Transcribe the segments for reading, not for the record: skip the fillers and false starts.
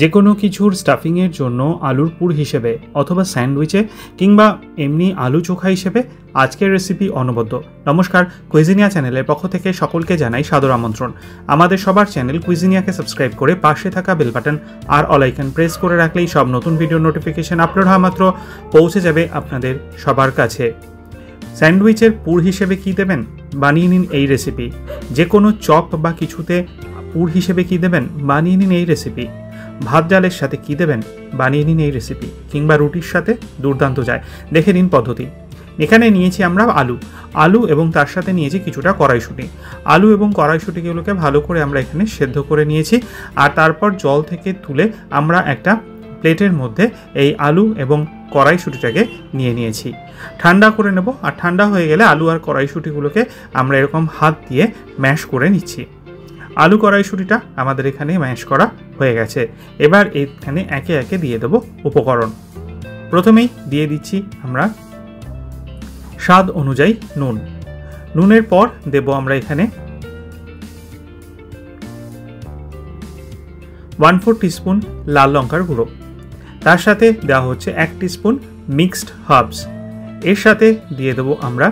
যে কোনো কিছুর স্টাফিংয়ের জন্য আলুর পুর হিসেবে অথবা স্যান্ডউইচে কিংবা এমনি আলু চোখা হিসেবে আজকের রেসিপি অনবদ্য। নমস্কার, কুইজিনিয়া চ্যানেলের পক্ষ থেকে সকলকে জানাই সাদর আমন্ত্রণ। আমাদের সবার চ্যানেল কুইজিনিয়াকে সাবস্ক্রাইব করে পাশে থাকা বেল বাটন আর অল আইকন প্রেস করে রাখলেই সব নতুন ভিডিও নোটিফিকেশন আপলোড হওয়া মাত্র পৌঁছে যাবে আপনাদের সবার কাছে। স্যান্ডউইচের পুর হিসেবে কী দেবেন, বানিয়ে নিন এই রেসিপি। যে কোনো চপ বা কিছুতে পুর হিসেবে কী দেবেন, বানিয়ে নিন এই রেসিপি। ভাত ডালের সাথে কী দেবেন, বানিয়ে নিন এই রেসিপি। কিংবা রুটির সাথে দুর্দান্ত যায়, দেখে নিন পদ্ধতি। এখানে নিয়েছি আমরা আলু এবং তার সাথে নিয়েছি কিছুটা কড়াইশুঁটি। আলু এবং কড়াইশুঁটিগুলোকে ভালো করে আমরা এখানে সেদ্ধ করে নিয়েছি। আর তারপর জল থেকে তুলে আমরা একটা প্লেটের মধ্যে এই আলু এবং কড়াইশুঁটিটাকে নিয়েছি, ঠান্ডা করে নেব। আর ঠান্ডা হয়ে গেলে আলু আর কড়াইশুঁটিগুলোকে আমরা এরকম হাত দিয়ে ম্যাশ করে নিচ্ছি। আলু কড়াইশুঁটিটা আমাদের এখানে ম্যাশ করা হয়ে গেছে। এবার এখানে একে একে দিয়ে দেব উপকরণ। প্রথমেই দিয়ে দিচ্ছি আমরা স্বাদ অনুযায়ী নুনের পর দেব আমরা এখানে 1/4 টিস্পুন লাল লঙ্কার গুঁড়ো। তার সাথে দেওয়া হচ্ছে 1 টিস্পুন মিক্সড হার্বস। এর সাথে দিয়ে দেব আমরা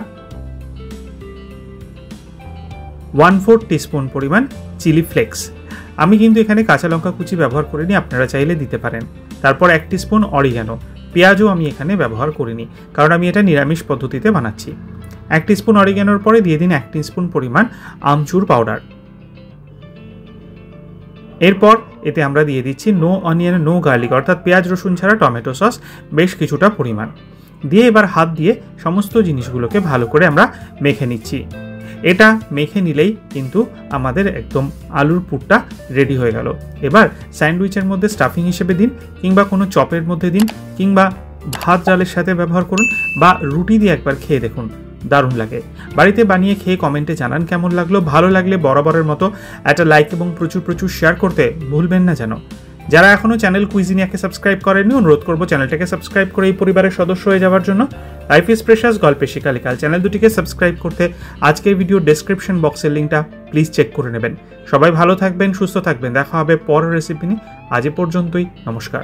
1/4 টিস্পুন পরিমাণ চিলি ফ্লেক্স। আমি কিন্তু এখানে কাঁচা লঙ্কা কুচি ব্যবহার করিনি, আপনারা চাইলে দিতে পারেন। তারপর 1 টিস্পুন অরিগ্যানো। পেঁয়াজও আমি এখানে ব্যবহার করিনি, কারণ আমি এটা নিরামিষ পদ্ধতিতে বানাচ্ছি। 1 টিস্পুন অরিগ্যানোর পরে দিয়ে দিন 1 টিস্পুন পরিমাণ আমচুর পাউডার। এরপর এতে আমরা দিয়ে দিচ্ছি নো অনিয়ন নো গার্লিক, অর্থাৎ পেঁয়াজ রসুন ছাড়া টমেটো সস বেশ কিছুটা পরিমাণ দিয়ে এবার হাত দিয়ে সমস্ত জিনিসগুলোকে ভালো করে আমরা মেখে নিচ্ছি। এটা মেখে নিলেই কিন্তু আমাদের একদম আলুর পুরটা রেডি হয়ে গেল। এবার স্যান্ডউইচের মধ্যে স্টাফিং হিসেবে দিন, কিংবা কোনো চপের মধ্যে দিন, কিংবা ভাত ডালের সাথে ব্যবহার করুন, বা রুটি দিয়ে একবার খেয়ে দেখুন, দারুণ লাগে। বাড়িতে বানিয়ে খেয়ে কমেন্টে জানান কেমন লাগলো। ভালো লাগলে বরাবরের মতো একটা লাইক এবং প্রচুর শেয়ার করতে ভুলবেন না যেন। যারা এখনও চ্যানেল কুইজিনিয়াকে সাবস্ক্রাইব করেননি, অনুরোধ করবো চ্যানেলটাকে সাবস্ক্রাইব করে এই পরিবারের সদস্য হয়ে যাওয়ার জন্য। লাইফ ইজ প্রেশাস, গল্পে শিকালিকাল চ্যানেল দুটিকে সাবস্ক্রাইব করতে আজকের ভিডিও ডেসক্রিপশন বক্সের লিঙ্কটা প্লিজ চেক করে নেবেন। সবাই ভালো থাকবেন, সুস্থ থাকবেন। দেখা হবে পরের রেসিপি নিয়ে। আজ এ পর্যন্তই, নমস্কার।